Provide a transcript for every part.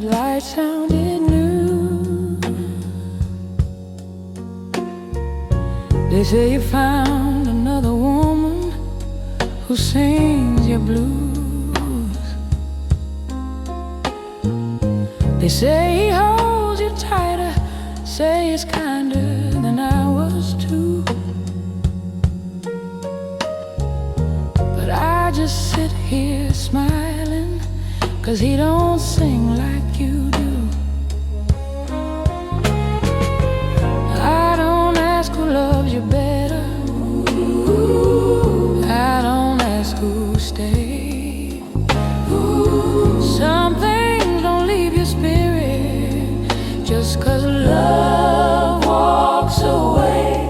light sounded new. They say you found another woman who sings your blues. They say he holds you tighter, say he's kinder than I was too. But I just sit here smiling, 'cause he don't sing like you do. I don't ask who loves you better, I don't ask who stays. Some things don't leave your spirit just 'cause love walks away.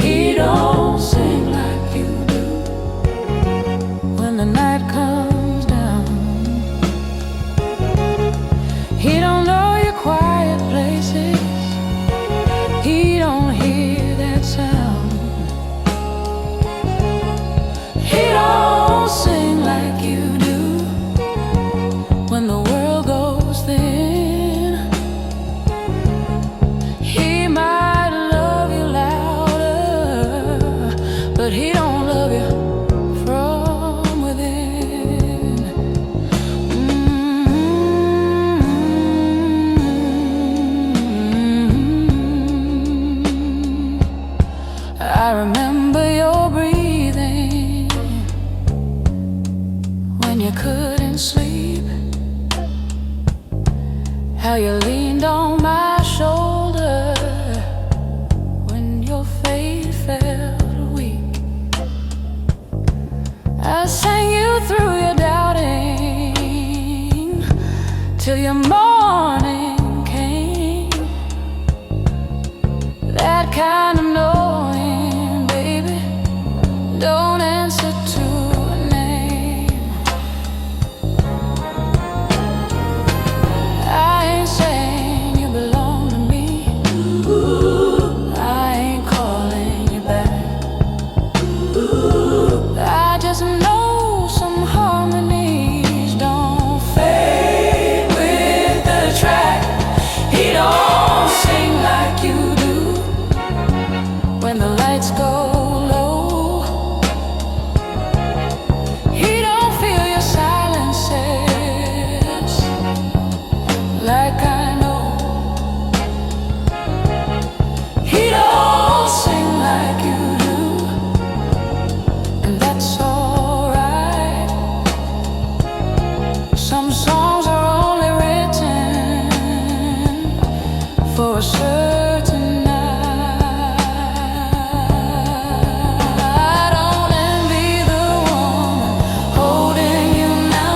He don't sing like you do. When the night comes down, he don't know your quiet places, he don't hear that sound. He don't sing like you do. When the world goes thin, he might love you louder, but he don't love you from within. I remember your breathing when you couldn't sleep, how you leaned on my shoulder when your faith felt weak. I sang you through your doubting till your morning came. That kind of knowing, baby, don't answer to a name. I ain't saying you belong to me, I ain't calling you back. I just know some harmonies don't fade with the track. He don't sing like you do. When the lights go low, he don't feel your silences like I know. He don't sing like you do, and that's alright. Some songs are only written for a certain night. I don't envy the woman holding you now,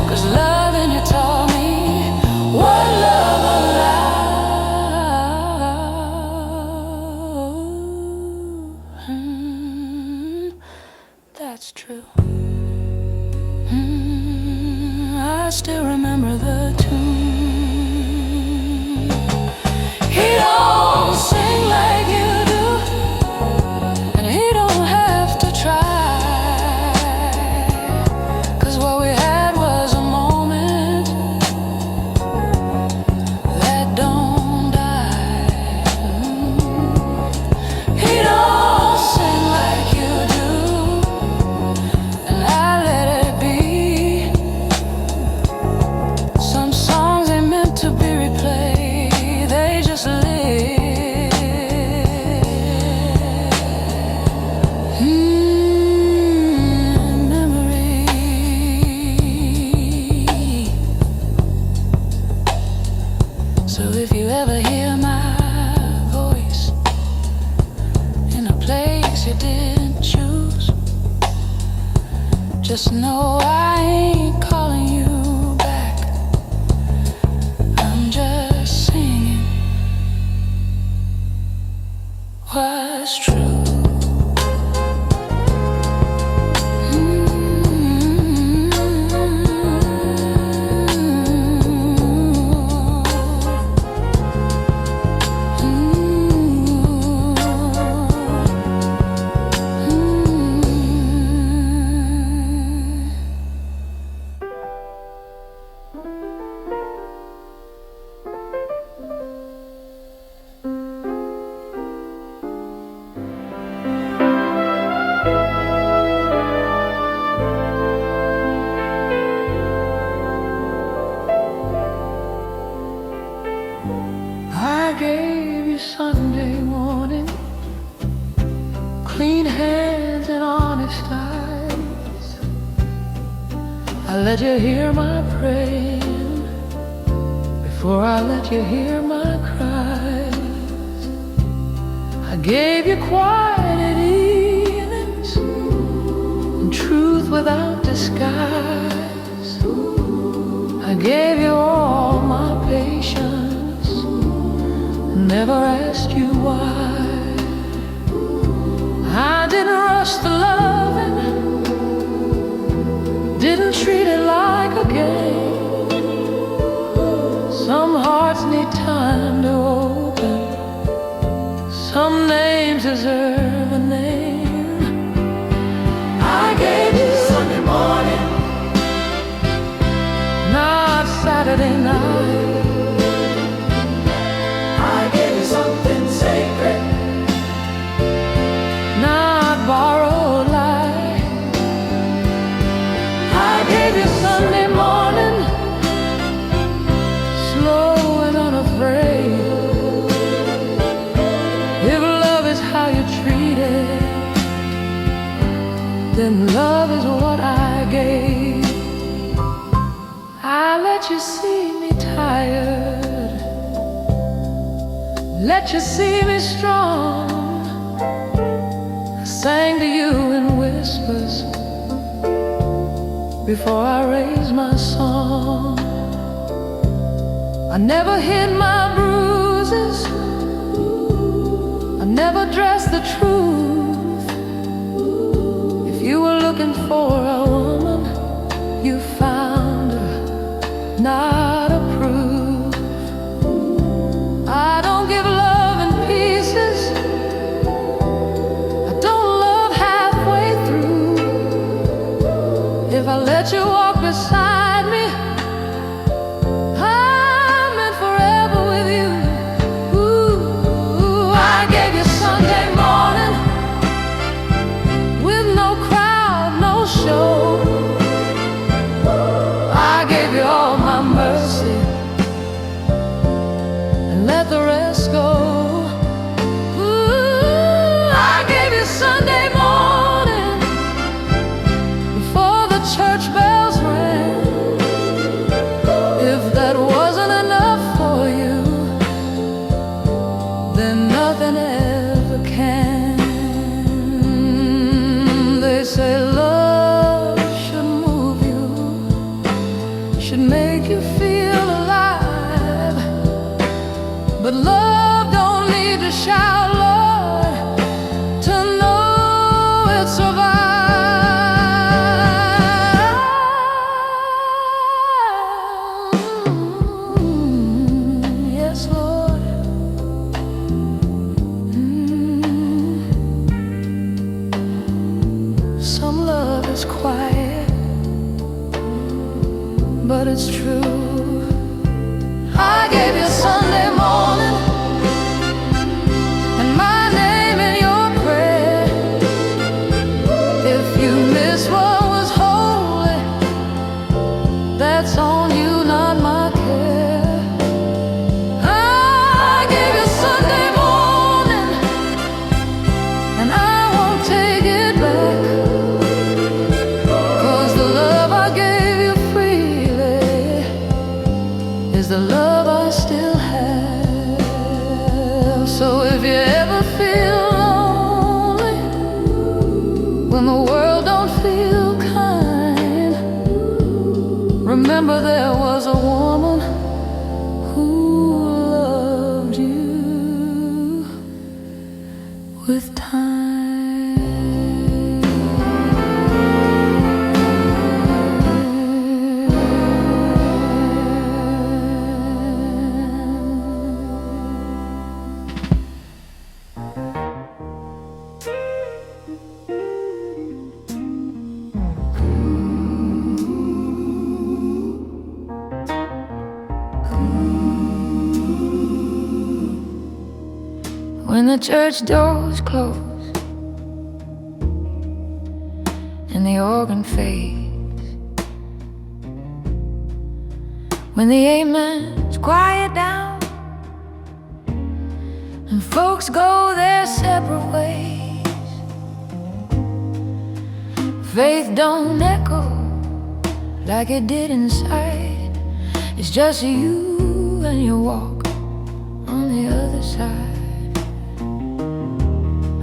'cause loving you taught me what love allows. That's true. I still remember the tune. He don't sing like you do, and he don't have to try, 'cause what we had was a moment that don't die. He don't sing like you do, and I let it be. Some songs ain't meant to be replayed, they just live. Memory. So if you ever hear my voice in a place you didn't choose, just know I ain't calling you back, I'm just singing what's true. clean hands and honest eyes. I let you hear my praying before I let you hear my cries. I gave you quiet evenings and truth without disguise. I gave you all my patience, never asked you why. I didn't rush the loving, didn't treat it like a game. Some hearts need time to open, some names deserve a name. I gave you Sunday morning, not Saturday night. I gave you something sacred, not borrowed light. I gave you Sunday morning, slow and unafraid. If love is how you treat it, then love is what I gave. I let you see me tired, let you see me strong. I sang to you in whispers before I raised my song. I never hid my bruises, I never dressed the truth. If you were looking for a woman, you found her, not a proof. I don't give love in pieces, I don't love halfway through. If I let you walk beside me, I'm meant forever with you. Ooh, I gave you Sunday morning with no crowd, no show. I gave you all my mercy and let the rest go. Ooh, I gave you Sunday morning before the church bells rang. If that wasn't enough for you, then nothing ever can. They say love should move you, should make you feel alive. But love don't need to shout, Lord, to know it survives. Yes, Lord. Some love is quiet, but it's true. I gave you Sunday morning and my name in your prayer. If you miss what was holy, that's on you, not my care. I gave you Sunday morning and I won't take it back, 'cause the love I gave you freely is the love I still have. So if you ever feel lonely, when the world don't feel kind, remember there was a woman who loved you with time. When the church doors close and the organ fades, when the amens quiet down and folks go their separate ways, Faith don't echo like it did inside. It's just you and your walk on the other side.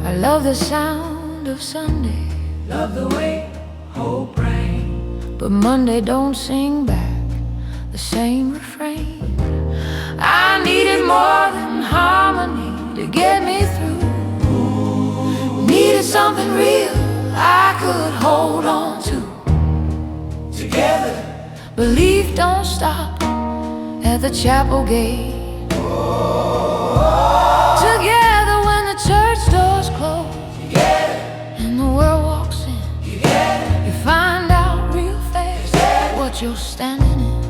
I love the sound of Sunday, love the way hope rang, but Monday don't sing back the same refrain. I needed more than harmony to get me through. Needed something real I could hold on to. Together, belief don't stop at the chapel gate. Together when the church doors close, and the world walks in, you find out real fast what you're standing in.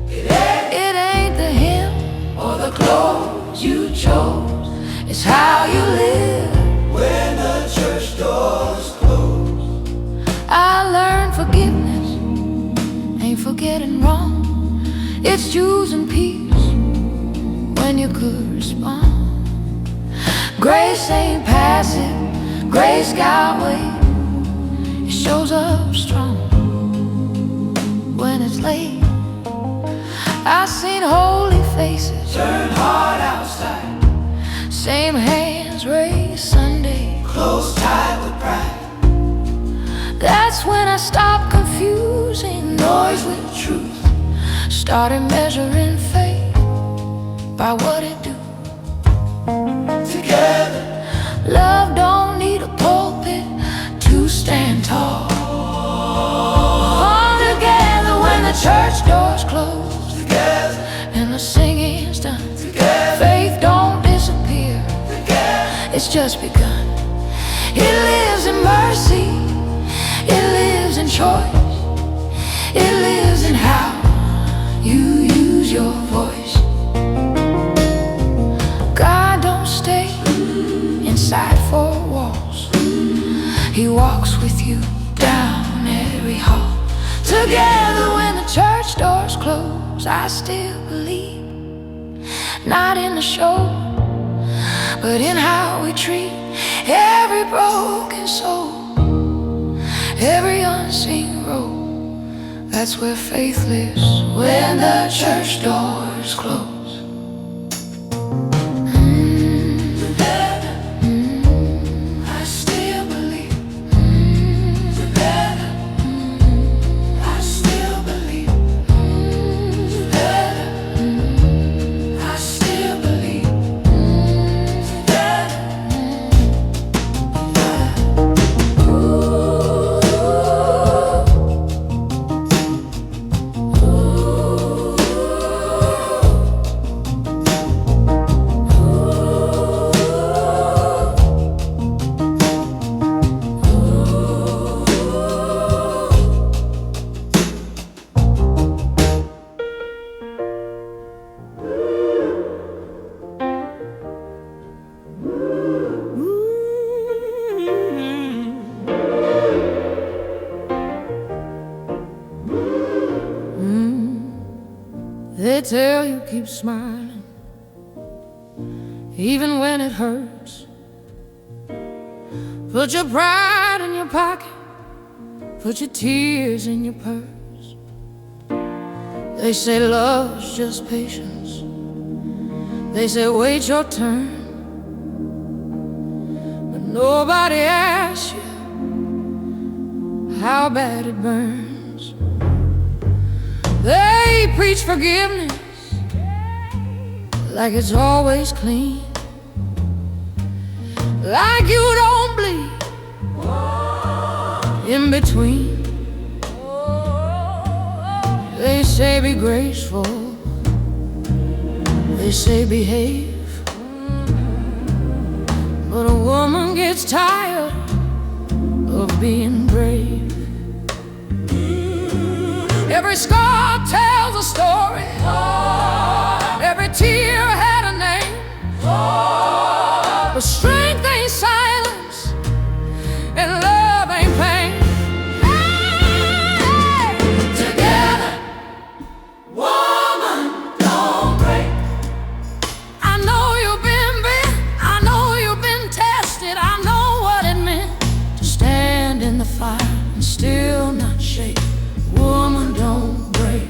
It ain't the hymn or the clothes you chose, it's how you live when the church doors close. I learned forgiveness ain't forgetting wrong. It's choosing peace when you could respond. Grace ain't passive, grace got weight. It shows up strong when it's late. I've seen holy faces turn hard outside, same hands raised Sunday, close tight with pride. That's when I stopped confusing noise with truth, started measuring faith by what it do. Together, love don't need a pulpit to stand tall. All together when the church doors close, together, and the singing's done, together, faith don't disappear, together, it's just begun. It lives in mercy, it lives in choice, it lives in how you use your voice. God don't stay inside four walls, He walks with you down every hall. Together when the church doors close, I still believe, not in the show, but in how we treat every broken soul, every unseen road. That's where faith lives when the church doors close. I still believe. Together, I still believe. Together, I still believe. They tell you keep smiling, even when it hurts. Put your pride in your pocket, put your tears in your purse. They say love's just patience, they say wait your turn, but nobody asks you how bad it burns. They preach forgiveness like it's always clean, like you don't bleed in between. They say be graceful, they say behave, but a woman gets tired of being brave. Every scar tells a story, every tear had a name, but strength ain't silence and love ain't pain. Together, woman, don't break. I know you've been bit, I know you've been tested, I know what it meant to stand in the fire and still not shake. Woman, don't break.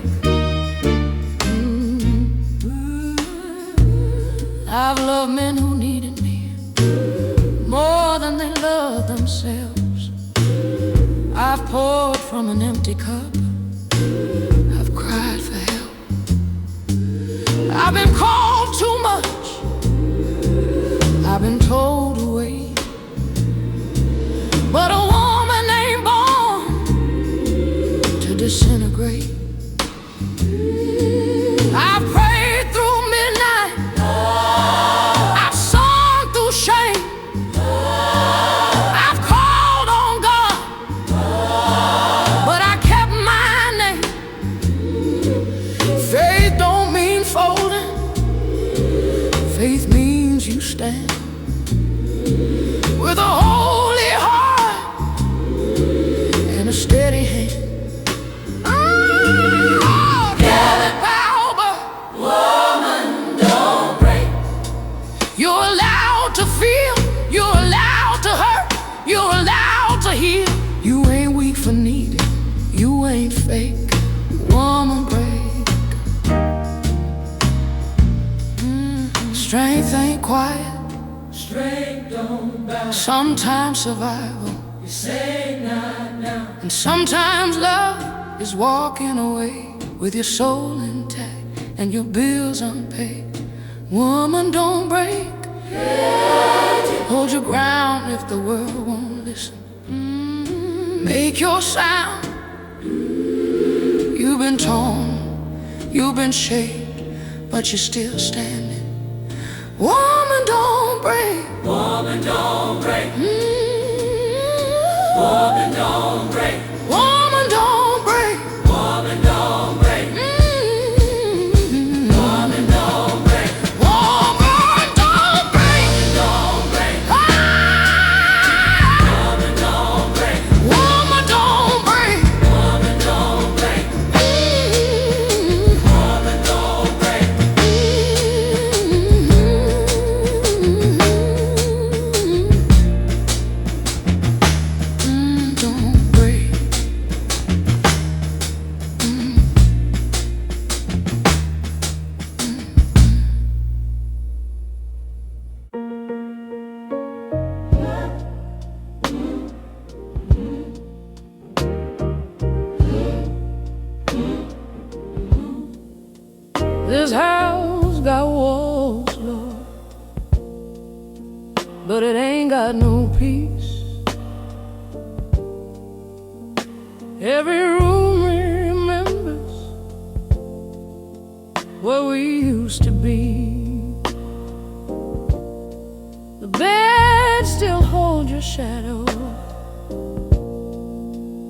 I've loved men who needed me more than they love themselves. I've poured from an empty cup. I've cried for help. I've been called too much. I've been told to wait. But a woman ain't born to disintegrate. I've prayed through midnight. I've sung through shame. I've called on God, but I kept my name. Faith don't mean folding. Faith means you stand with a holy heart and a steady hand. Gather power, woman, don't break. You're allowed to feel, you're allowed to hurt, you're allowed to heal. You ain't weak for needing, you ain't fake. Woman, break. Strength ain't quiet. Strength don't bow. Sometimes survival, you say not now. And sometimes love is walking away with your soul intact and your bills unpaid. Woman, don't break. Hold your ground if the world won't listen. Make your sound. You've been torn, you've been shaken, but you're still standing. Woman, don't break. Woman, don't break. Woman, don't break. Woman, don't break. Woman, don't break. Woman, don't break. Woman, don't break. Don't break. Woman, don't break. Woman, don't break. Woman, don't break. Woman, don't break. This house got walls, Lord, but it ain't got no peace. Every room remembers where we used to be. The bed still holds your shadow.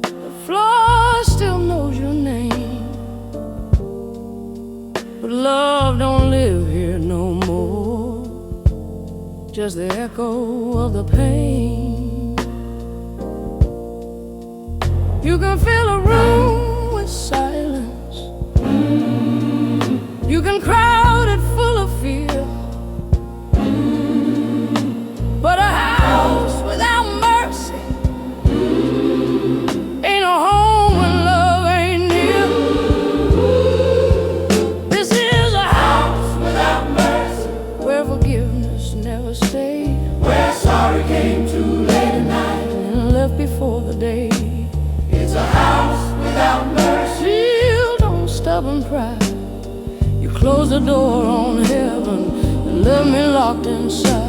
The floor still knows your name. But love don't live here no more. Just the echo of the pain. You can fill a room with silence. You can crowd it full of fear. But a house without mercy ain't a home when love ain't near. This is a house without mercy, where forgiveness never stayed, where sorry came too late at night and left before the day. It's a house without mercy. Built on stubborn pride. You closed the door on heaven and left me locked inside.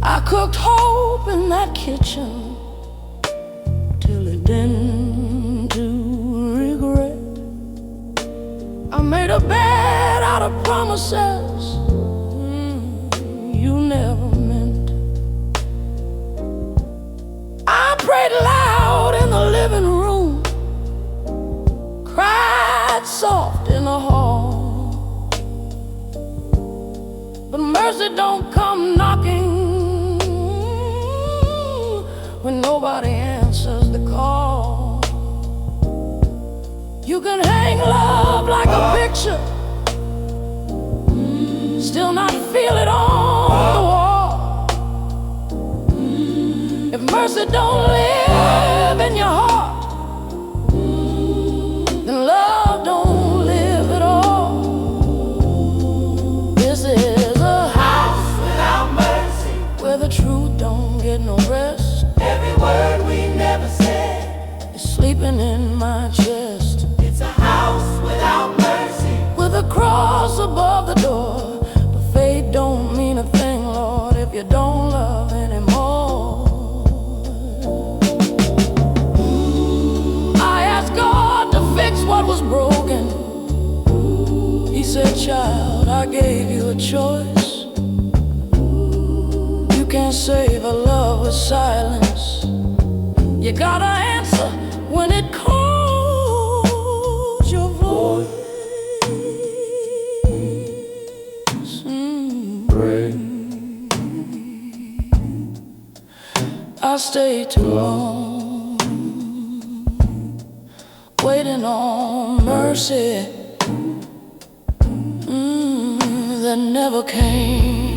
I cooked hope in that kitchen till it didn't do regret. I made a bed out of promises you never meant. I prayed loud in the living room, cried soft in the hall. But mercy don't come knocking when nobody answers the call. You can hang love like a picture, still not feel it on the wall. mercy don't live in your heart, then love don't live at all. This is a house without mercy, where the truth don't get no rest. Every word we never said is sleeping in my chest. It's a house without mercy, with a cross above the door. But faith don't mean a thing, Lord, if you don't love anymore. I asked God to fix what was broken. He said, child, I gave you a choice. You can't save a love with silence. You gotta answer when it calls your voice. Pray. I stayed too long, waiting on mercy that never came.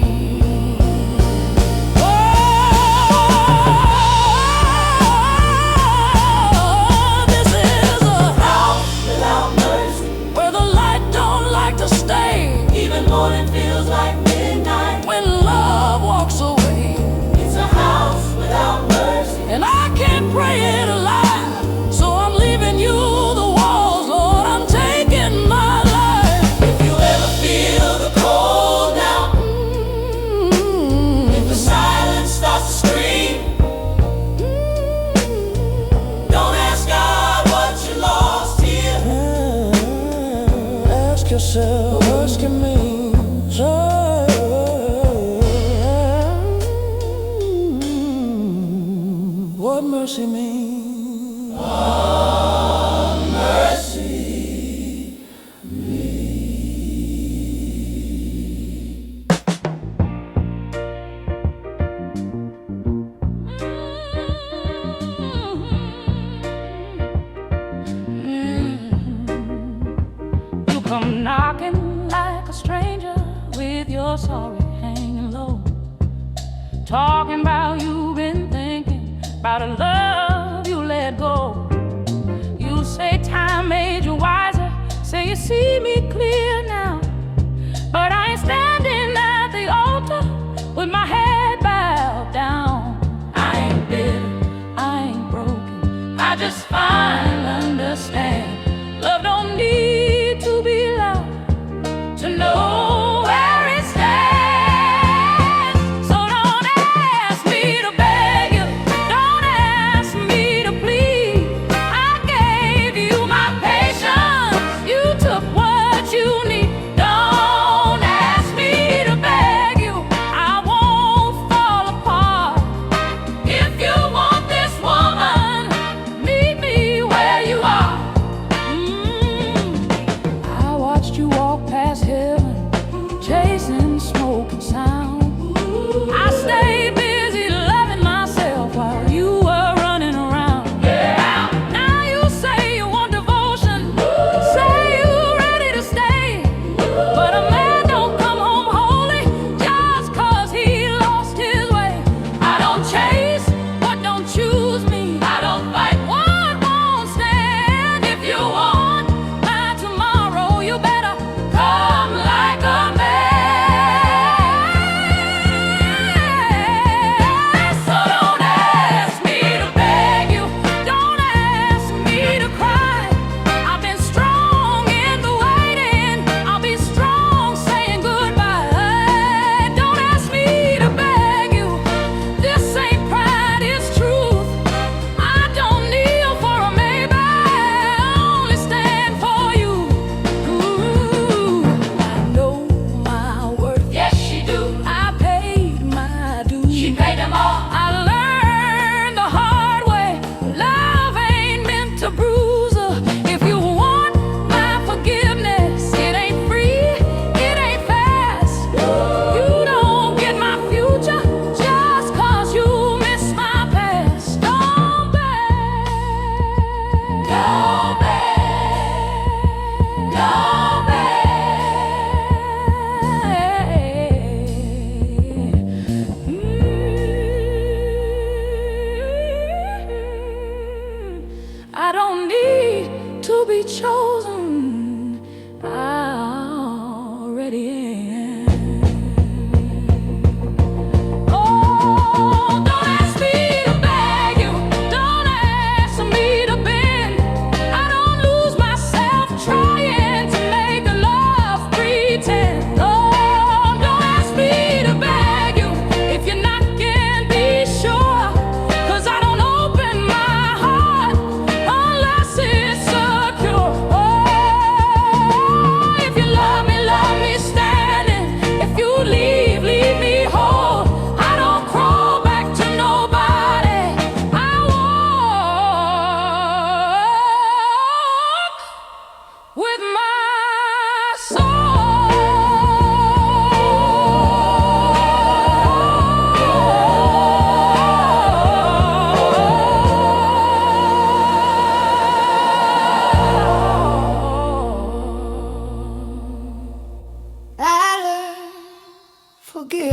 Even morning feels like midnight when love walks away. It's a house without mercy, and I can't pray it alive. So I'm leaving you the walls, Lord, I'm taking my life. If you ever feel the cold now, if the silence starts to scream, don't ask God what you lost here. Ask yourself, asking me. What mercy means? What mercy You come knocking like a stranger with your sorry hanging low, talking about you been thinking about a love you let go. You say time made you wiser, say you see me clear now, but I ain't standing at the altar with my head bowed down. I ain't bitter, I ain't broken, I just finally understand. Love don't need to be loud to know where it stands. So don't ask me to beg you, don't ask me to plead. I gave you my patience, you took what you need. Don't ask me to beg you, I won't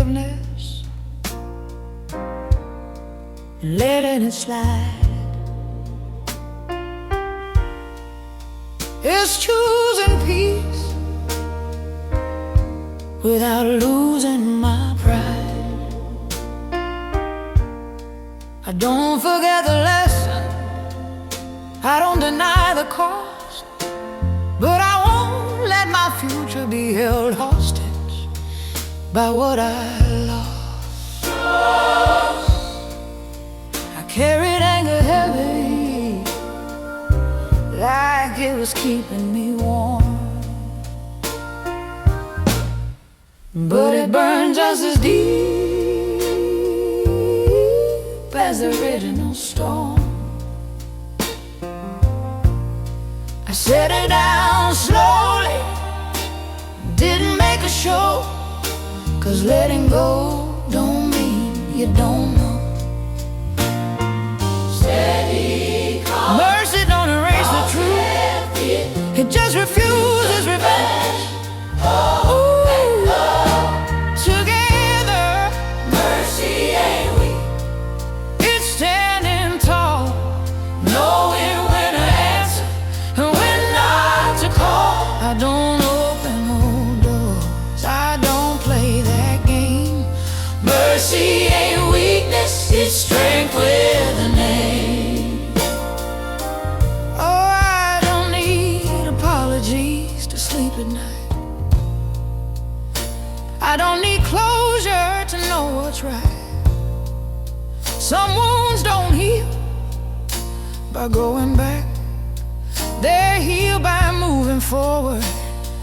forgiveness and letting it slide. It's choosing peace without losing my pride. I don't forget the lesson, I don't deny the cost, but I won't let my future be held hostage by what I lost. I carried anger heavy, like it was keeping me warm, but it burned just as deep as the original storm. I set it down slowly, didn't make a show, 'cause letting go don't mean you don't know. Steady calm. Mercy don't erase the truth, it just refuses revenge. Ooh, together, mercy ain't weak, it's standing tall, knowing when to answer and when not to call. I don't open old doors, I don't play that game. Mercy ain't weakness, it's strength with a name. Oh, I don't need apologies to sleep at night, I don't need closure to know what's right. Some wounds don't heal by going back, they're healed by moving forward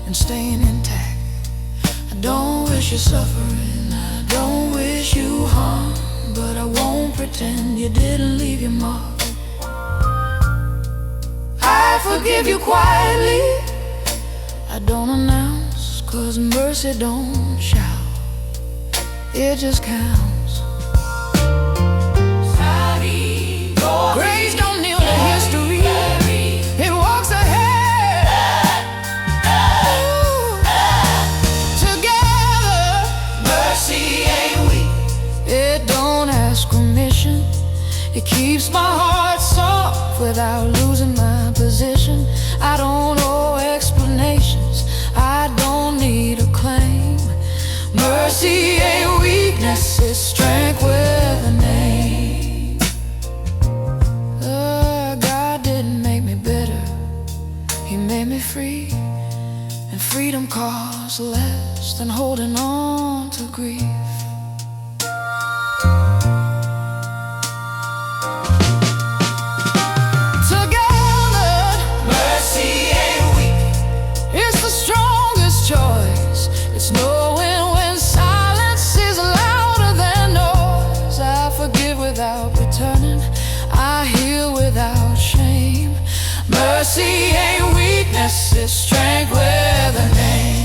and staying intact. I don't wish you suffering, I don't wish you harm, but I won't pretend you didn't leave your mark. I forgive you quietly, I don't announce, 'cause mercy don't shout, it just counts. Grace don't kneel to history, it walks ahead. Ooh, together, mercy ain't weak, it don't ask permission, it keeps my heart soft without losing my position. I don't owe explanations, I don't need a claim. Mercy ain't weakness, it's strength with a name. God didn't make me bitter, He made me free, and freedom costs less than holding on to grief. Together, mercy ain't weak, it's the strongest choice. It's knowing when silence is louder than noise. I forgive without returning, I heal without shame. Mercy ain't weakness, it's strength with a name.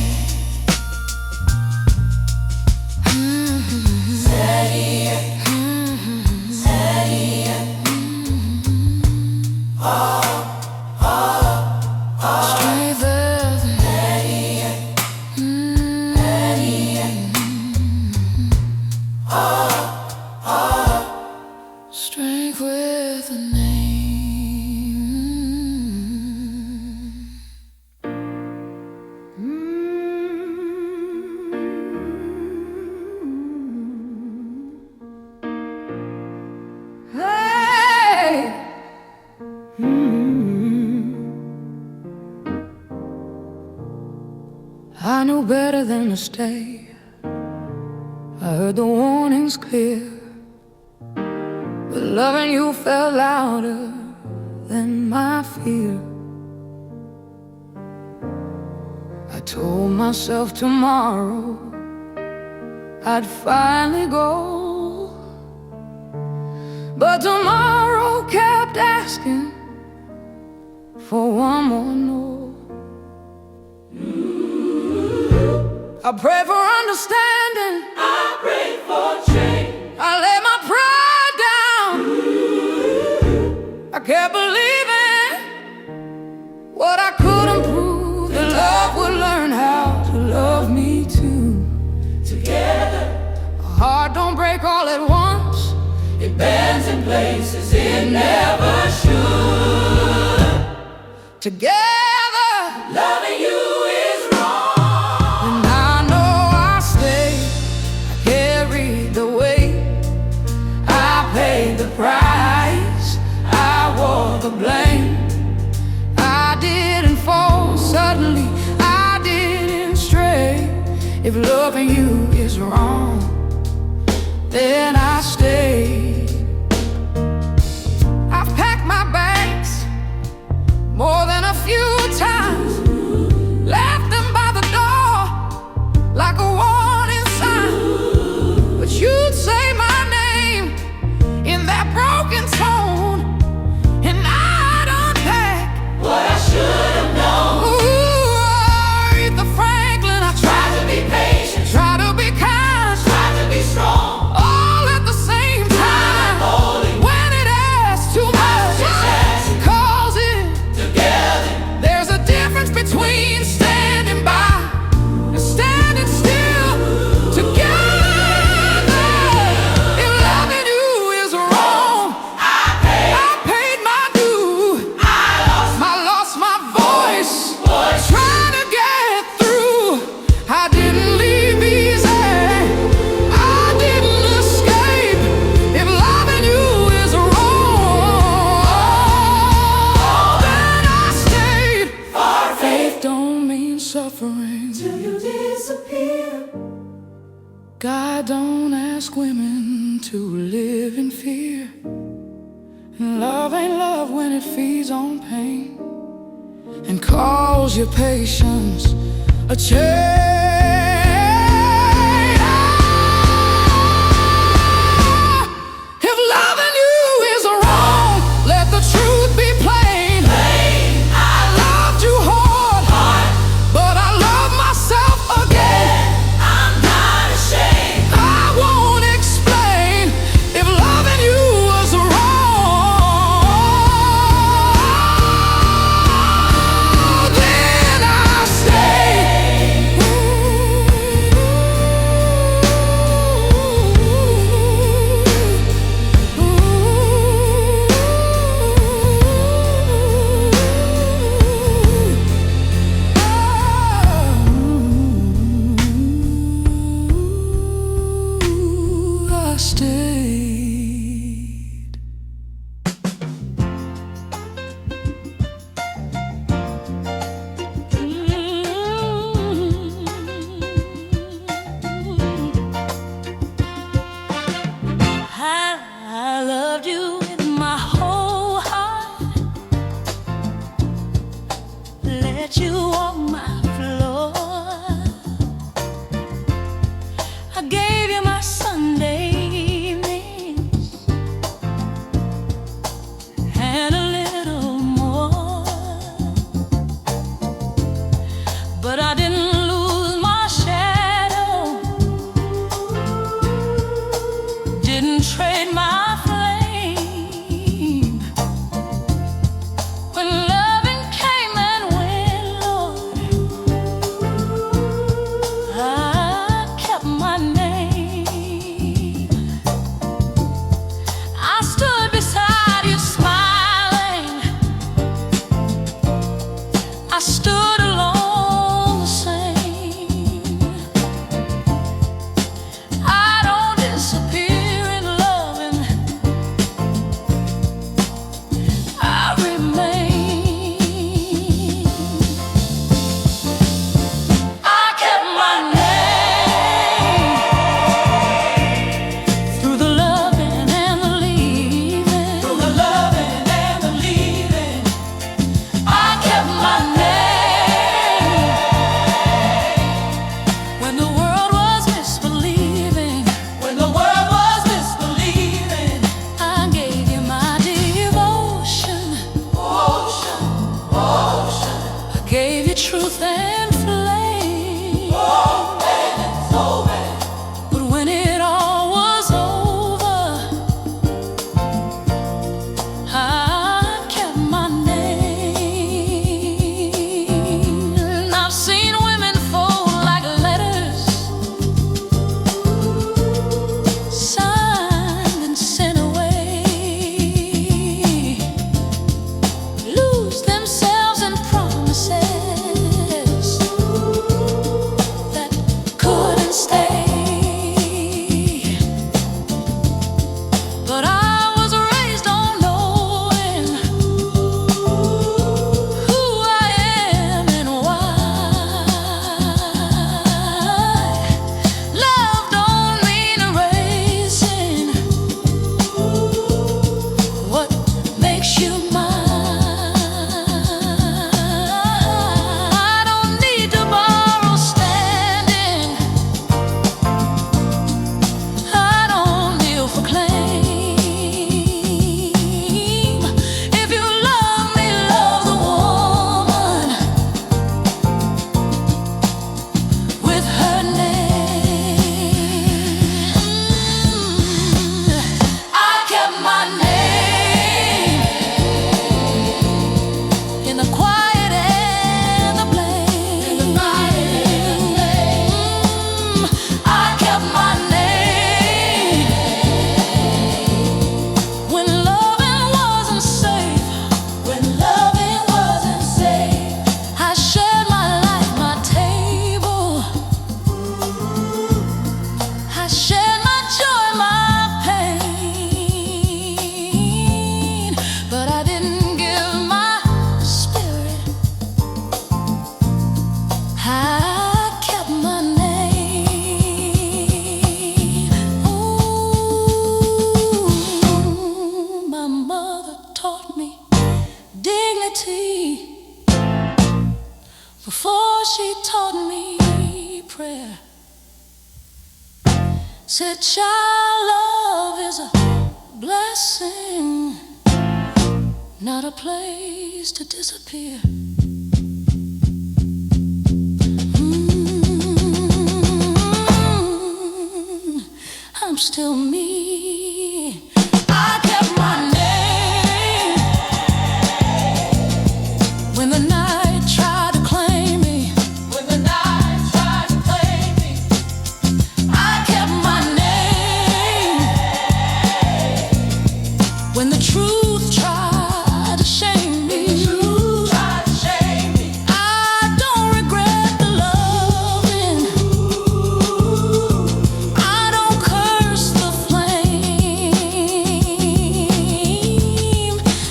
Strength with a strength with a name. Hey. I knew better than to stay, I heard the warnings clear, but loving you felt louder than my fear. I told myself tomorrow I'd finally go, but tomorrow kept asking for one more no. I pray for understanding, I pray for change. I lay my pride down. I kept believing what I couldn't prove, that love would learn how to love me too. Together, break all at once. It bends in places it never should. Together, Loving you is wrong. and I know I stayed. I carried the weight. I paid the price. I wore the blame. I didn't fall suddenly. I didn't stray. If loving you is wrong, then I stayed. I've packed my bags more than a few times, left them by the door like a warning sign. But you'd say my name in that broken tone, and I'd unpack What I should have known. Ooh, Aretha Franklin, I Try to be patient, try to be kind, try to be strong. all at the same time. Holding When it asks too much, just asking. calls it. Together, There's a difference between standing by and standing still together. If loving you is wrong, I paid my due. I lost my voice voice. trying to get through. I didn't leave easy. I didn't escape. If loving you is wrong, then I stayed. Faith don't mean suffering. Till you disappear. God don't ask women to live in fear. And love ain't love when it feeds on pain and calls your patience a chain. If loving you is wrong, let the truth be plain. I loved you hard, but I love myself again. I'm not ashamed. I won't explain if loving you was wrong, then I'll stay. I stayed. I loved you with my whole heart. Let you walk my floor. I gave you my Sunday evenings and a little more, but I didn't lose my shadow. Didn't trade my flame. When loving came and went, Lord, I kept my name. I stood beside you smiling. I stood alone the same. I don't disappear in love and child love is a blessing, not a place to disappear. I'm still me. I kept my name when the night tried to claim me. When the night tried to claim me, I kept my name. When the truth tried to shame me, I don't regret the loving. I don't curse the flame.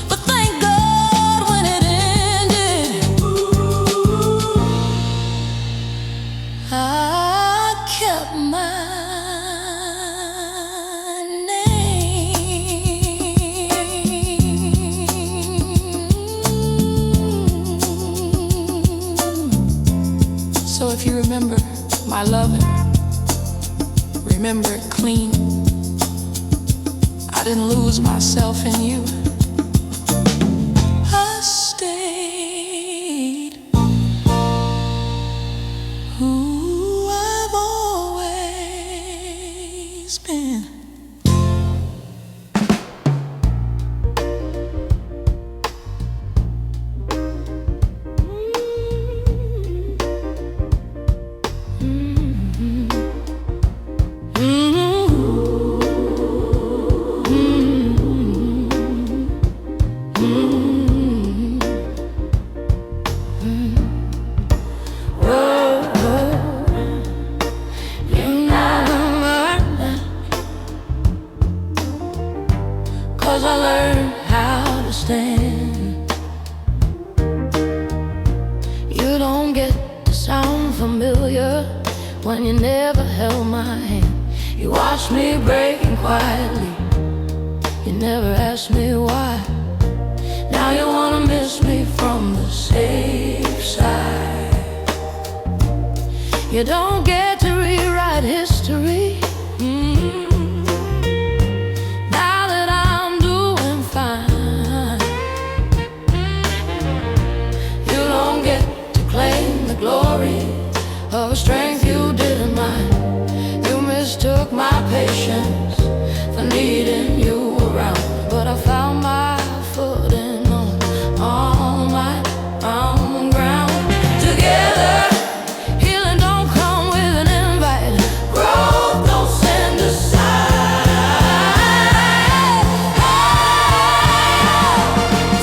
But thank God when it ended, I kept my So if you remember my loving, remember it clean. I didn't lose myself in you. I stayed who I've always been. Cause I learned how to stand. You don't get to sound familiar when you never held my hand. You watched me breaking quietly, you never asked me why. Now you wanna miss me from the safe side. You don't get to rewrite history. Now that I'm doing fine, you don't get to claim the glory of a strength you didn't mind. You mistook my patience for needing you around, but I found my footing on my own ground. Together, healing don't come with an invite. Growth don't send a sign.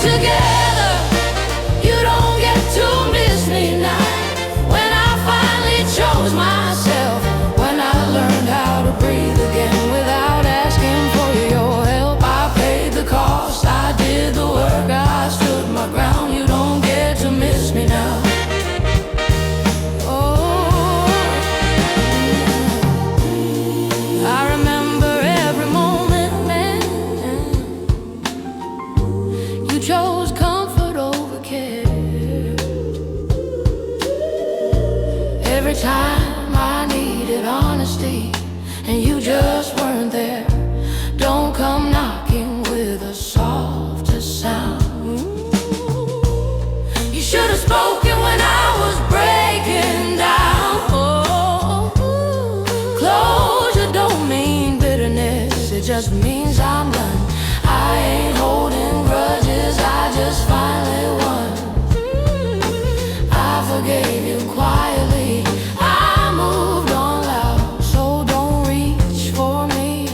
Together, you don't get to miss me now. When I finally chose myself, when I learned how to breathe again without asking for your help, I paid the cost, I did the work, I stood my ground. You don't get to miss me now. Oh, I remember every moment, man. You chose comfort over care. Every time I needed honesty and you just weren't there. Don't come knocking with a softer sound. You should have spoken when I was breaking down. Oh, closure don't mean bitterness, it just means I'm done. I ain't holding grudges, I just finally won. I forgave you quietly, I moved on loud. So don't reach for me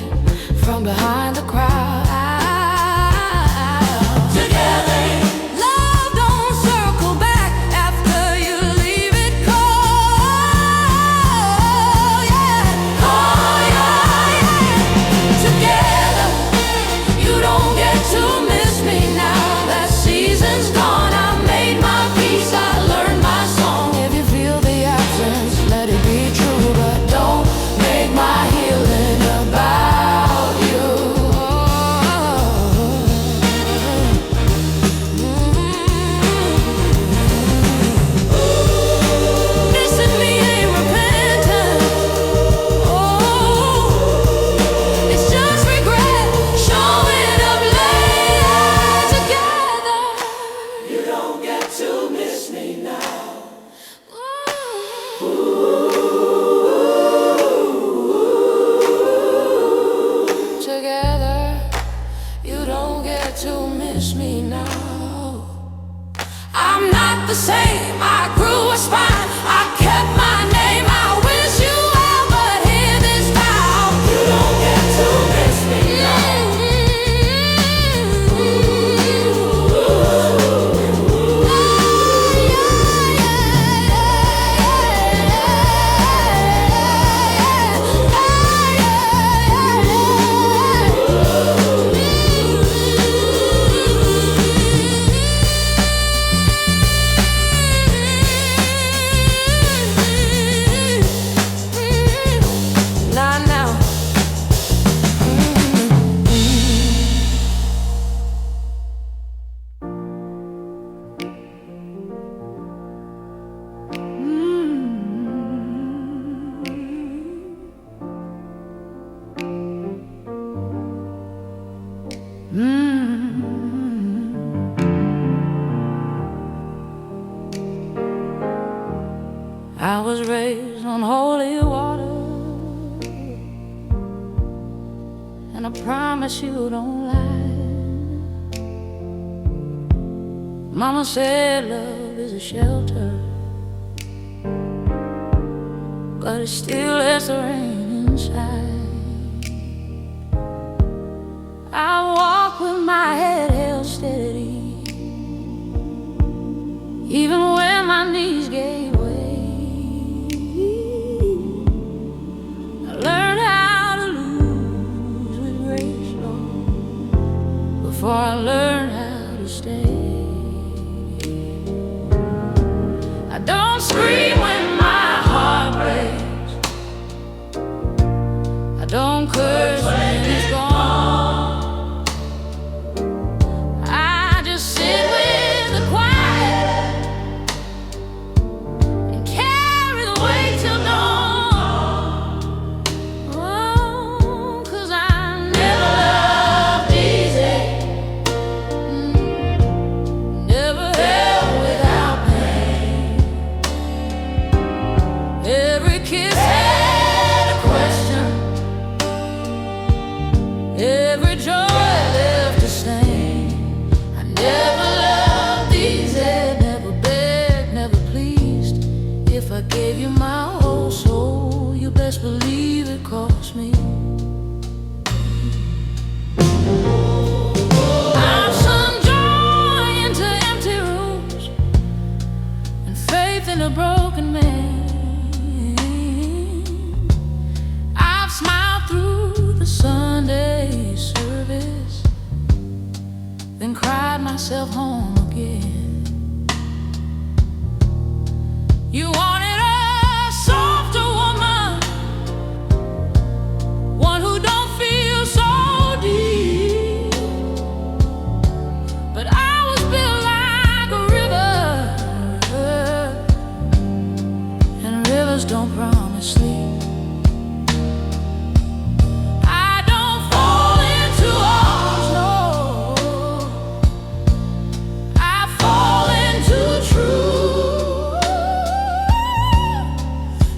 from behind the crowd. Together, love don't circle back after you leave it cold. Yeah, oh yeah, yeah. Together, the same. I grew a spine, I kept my name. I wish you well, but hear this now. You don't get to miss me now. I was raised on holy water, and I promise you don't lie. Mama said love is a shelter, but it still lets the rain inside. I walk with my head held steady, even when my knees gave way. I learned how to lose with grace, Lord, before I learned how to stay. I don't scream when my heart breaks, I don't curse when it's gone. I just sit with the quiet and carry the weight till dawn. Oh, 'cause I never loved easy, never held without pain. Every kiss had a question, every joy left a stain. I never loved easy, never begged, never pleased. If I gave you my whole soul, you best believe it cost me. I've sung joy into empty rooms and faith in a broken man. I've smiled through the Sunday service, then cried myself home again. You wanted a softer woman, one who don't feel so deep, but I was built like a river, and rivers don't promise sleep. I don't fall into arms, no, I fall into truth,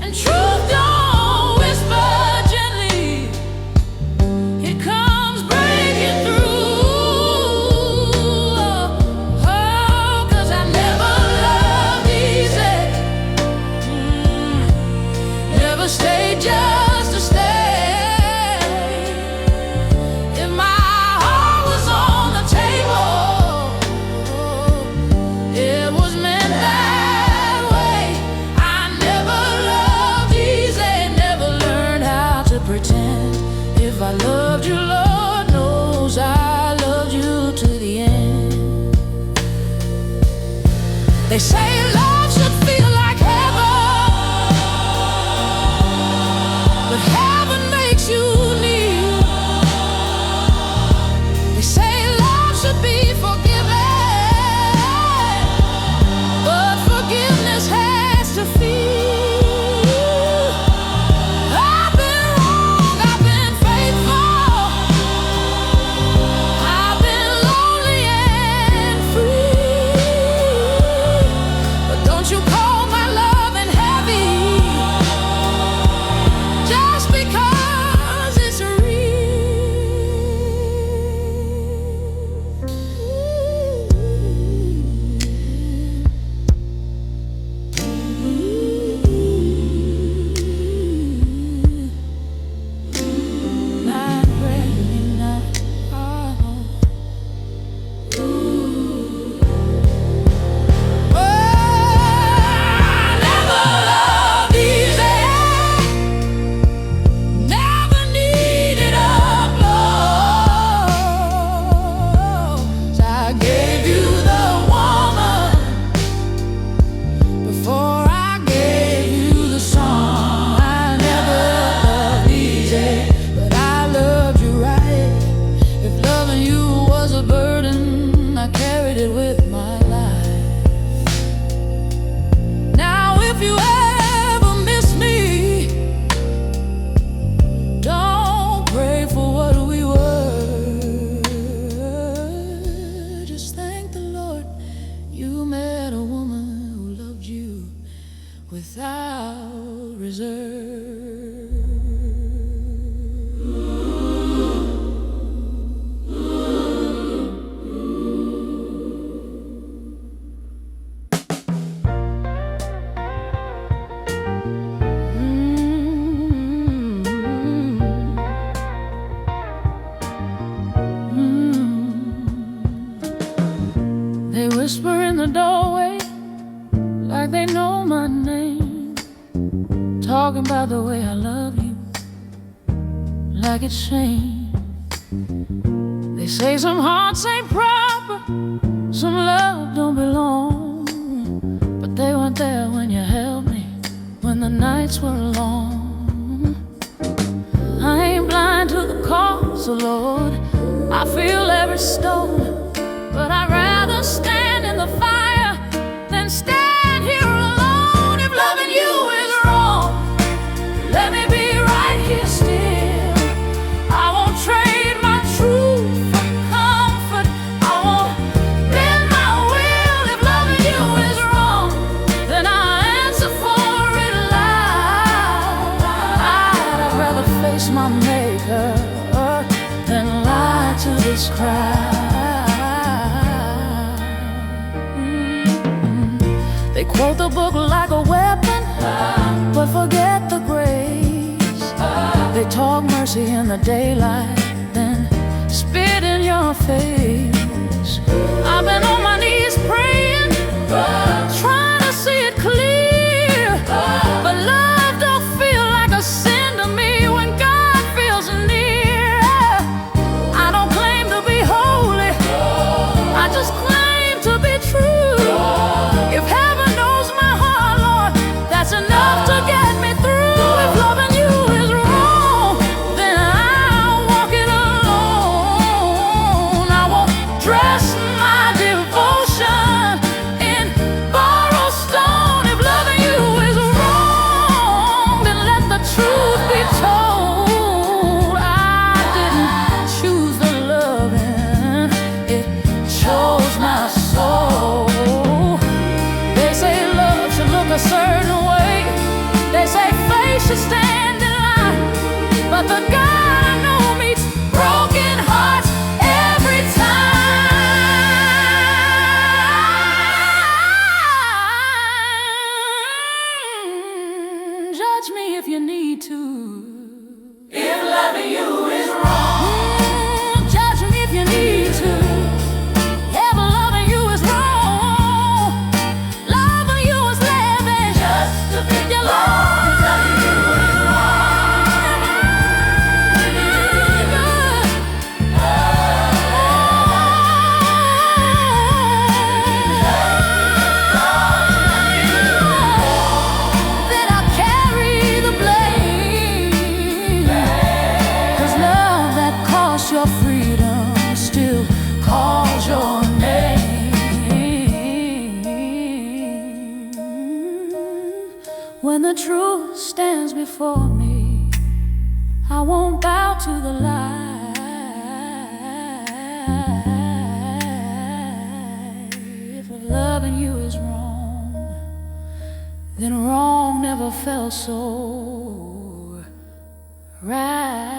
and truth don't whisper gently, it comes breaking through. Oh, 'cause I never loved easy, never stayed just to stay. If my heart was on the table, it was meant that way. I never loved easy, never learned how to pretend. If I loved you, Lord knows I loved you to the end. They say love should feel like heaven, but heaven makes you kneel. They say love should be forgiven, but forgiveness has to feel. I've been wrong, I've been faithful, I've been lonely and free, but the doorway like they know my name, talking about the way I love you like it's shame. They say some hearts ain't proper, some love don't belong, but they weren't there when you held me, when the nights were long. I ain't blind to the call, so Lord, I feel every storm, but I'd rather stand in the fire than stand here alone. If loving you is wrong, let me be right here still. I won't trade my truth for comfort, I won't bend my will. If loving you is wrong, then I'll answer for it loud. I'd rather face my maker than lie to this crowd. They quote the book like a weapon, but forget the grace. They talk mercy in the daylight, then spit in your face. I've been on my knees praying, trying to see it clear, but love don't feel like a sin to me when God feels near. I don't claim to be holy, I just claim to be true. If heaven knows my heart, Lord, that's enough to get me through. If loving you is wrong, then I'll walk it alone. I won't dress my devotion in borrowed stone. If loving you is wrong, then let the truth be told. I didn't choose the loving, it chose my soul. They say love should look a certain way, they say faith should stand in line, but the God I know meets broken hearts every time. Judge me if you need to. If loving you is wrong, judge me if you need to. If loving you is wrong, loving you is living just to be your Lord. Loving you is then I carry the blame, 'cause love that costs your freedom still calls your name. When the truth stands before me, I won't bow to the lie. If loving you is wrong, then wrong never felt so right.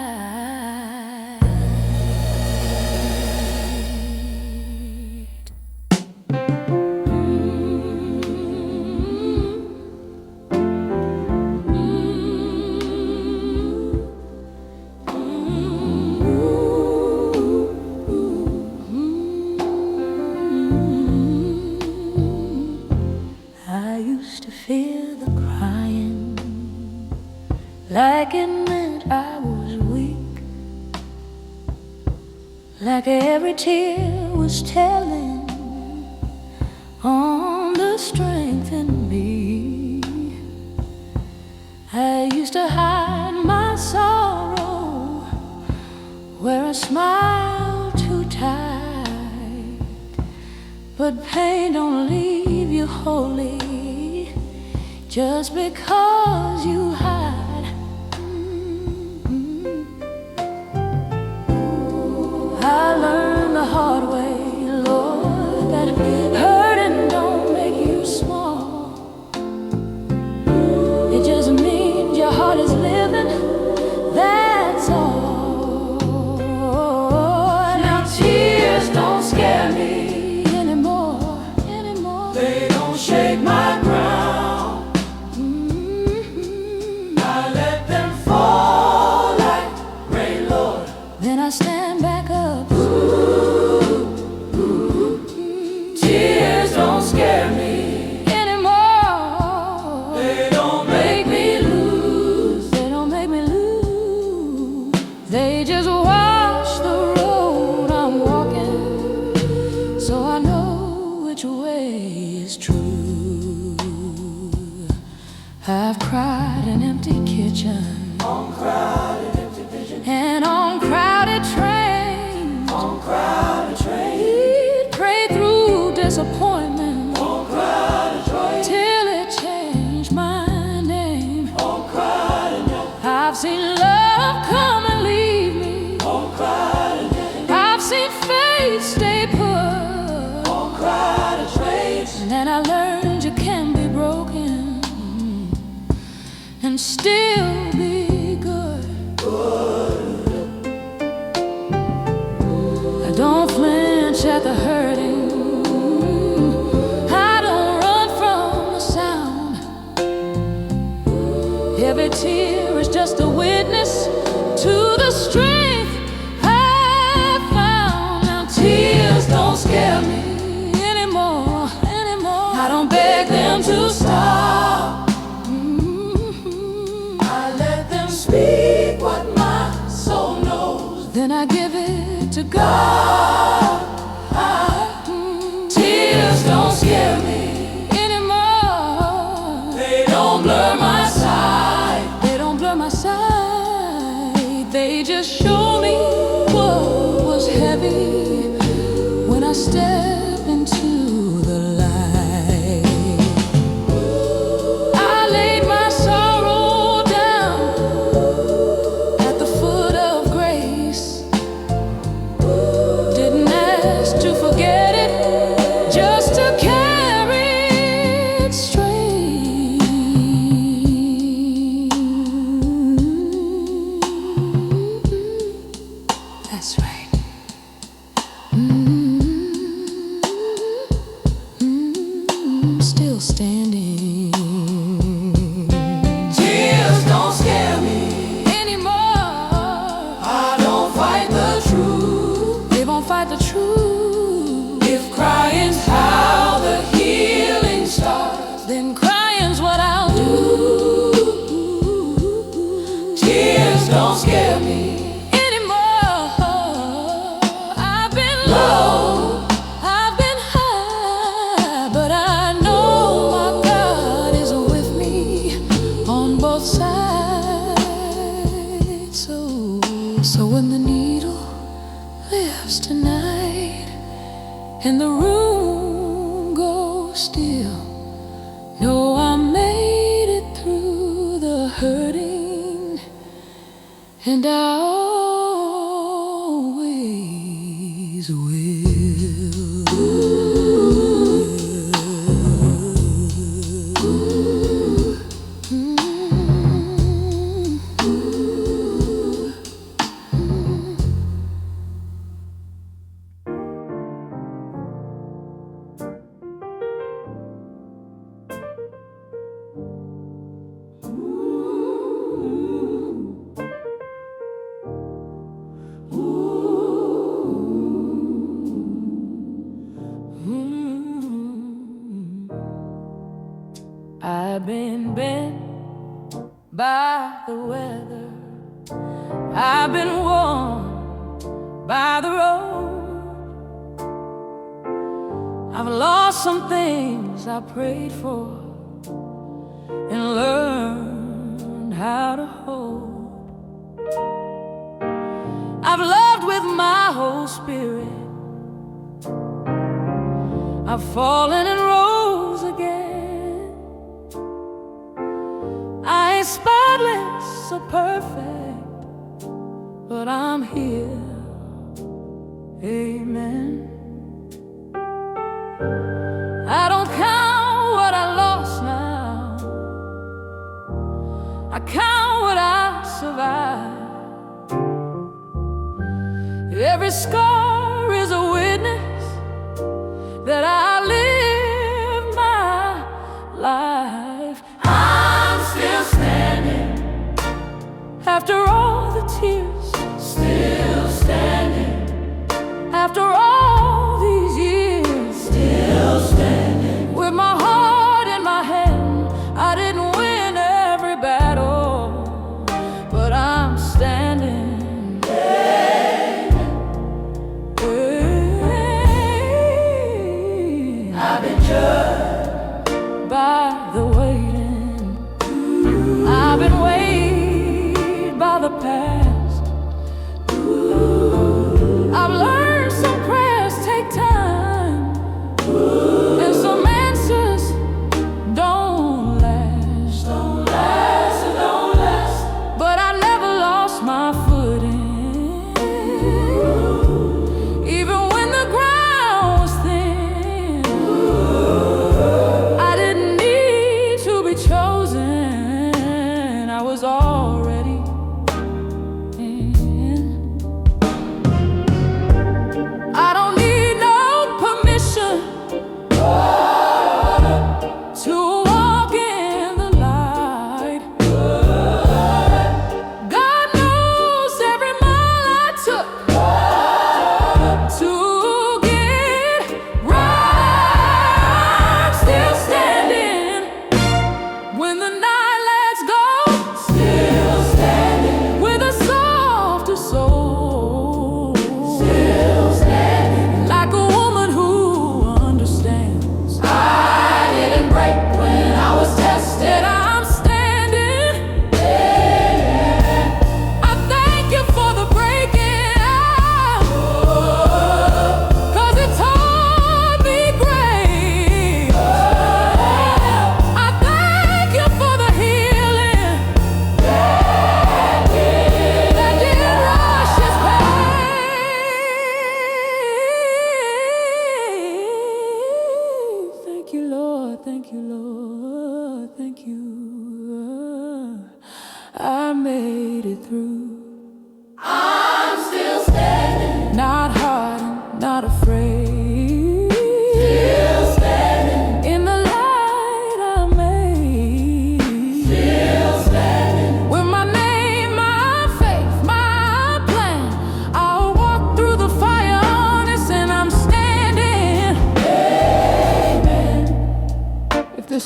I used to fear the crying, like it meant I was weak, like every tear was telling on the strength in me. I used to hide my sorrow, wear a smile too tight, but pain don't leave you holy just because you hide. I learned the hard way, Lord, that hurting don't make you small. It just means your heart is living, that's all. Now tears don't scare me anymore. They don't shake my ground. I let them fall like rain, Lord. Then I stand back up. Tears don't scare so I know which way is true. I've cried in empty kitchens, On crowded empty vision, and on crowded trains, on crowded train, he'd pray through disappointment, on crowded train, till it changed my name. on crowded young, I've seen love come and leave me, on crowded young, I've seen faith stay put, on crowded trains, and then I learned you can be broken and still be good. I don't flinch at the hurting, I don't run from the sound. Every tear is just a witness to the strength I found. Now tears don't scare me anymore. I don't beg them to stop. I let them speak what my soul knows. Then I give it to God. Tears don't scare me, Anymore. they don't blur my sight. They don't blur my sight. They just show me what was heavy when I step into the light. I laid my sorrow down at the foot of grace. Didn't ask to forget it, just to carry it straight. That's right. Still standing Tears don't scare me, anymore. I don't fight the truth. They won't fight the truth. If crying's how the healing starts, Then crying's what I'll do. tears don't scare me. Anymore. I've been low, I've been high, but I know my God is with me on both sides. So when the needle lifts tonight and the room goes still, know I made it through the hurting, and I always I've been bent by the weather, I've been worn by the road. I've lost some things I prayed for and learned how to hold. I've loved with my whole spirit, I've fallen and rose again. I ain't spotless or perfect, but I'm here. Amen. I don't count what I lost now, I count what I survived. Every scar is a witness that I live my life. I'm still standing, After all the tears, still standing, after all these years, still standing. with my heart in my hand, I didn't win every battle, but I'm standing.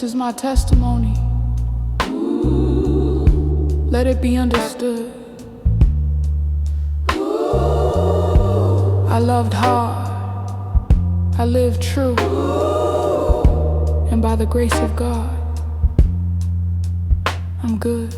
This is my testimony. Let it be understood. I loved hard, I lived true, and by the grace of God, I'm good.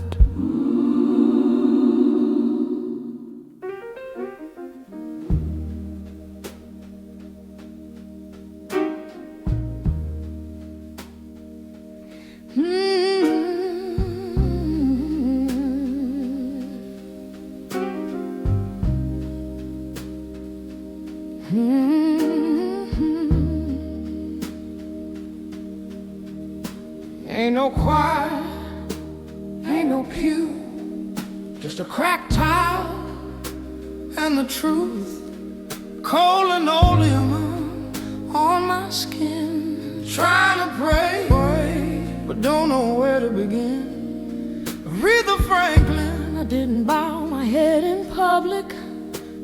Ain't no choir, ain't no pew, just a cracked tile and the truth. Cold linoleum on my skin, trying to pray, but don't know where to begin. Aretha Franklin, I didn't bow my head in public,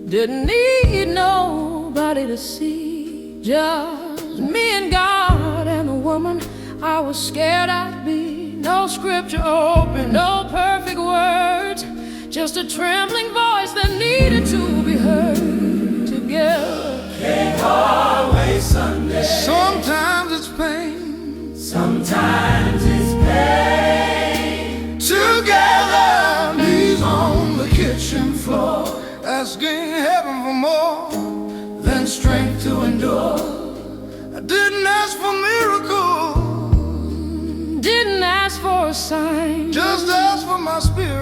didn't need nobody to see, just me and God and a woman I was scared I'd be. No scripture open, no perfect words, just a trembling voice that needed to be heard. Together Can't always Sunday. sometimes it's pain, Sometimes it's pain. together knees on the kitchen floor, asking heaven for more than strength to endure. I didn't ask for miracles, didn't ask for a sign, just ask for my spirit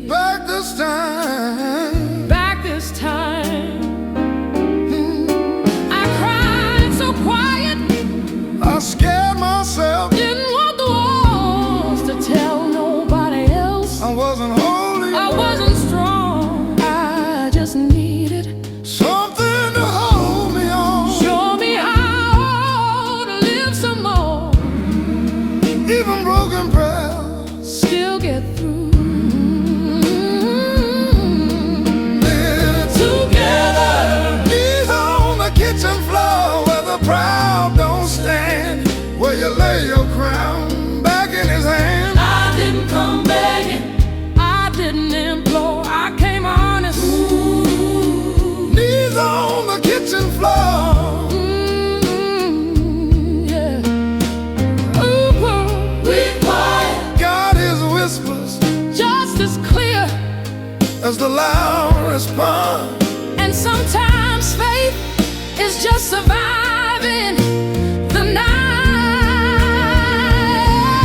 back this time. Back this time. I cried so quiet, I scared myself, didn't want the walls to tell nobody else I wasn't holy, I wasn't strong, I just needed something to hold me on, show me how to live some more. Even broken prayers still get through. Together, knees on the kitchen floor, where the proud don't stand, where you lay your crown back in his hand. I didn't come begging, I didn't implore, I came honest. Knees on the kitchen floor. Just as clear as the loud response. And sometimes faith is just surviving the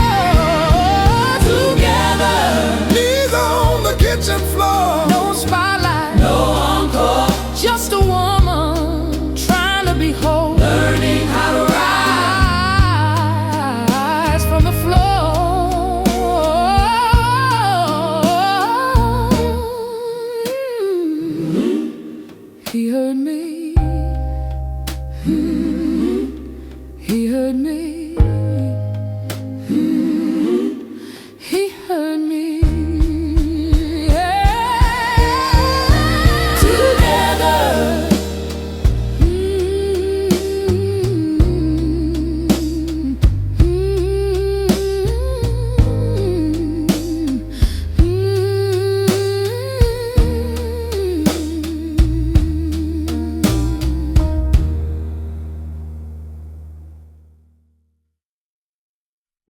night. Together, knees on the kitchen floor, no spotlight, no encore, just a woman trying to be whole, learning how to rise from the floor. He heard me.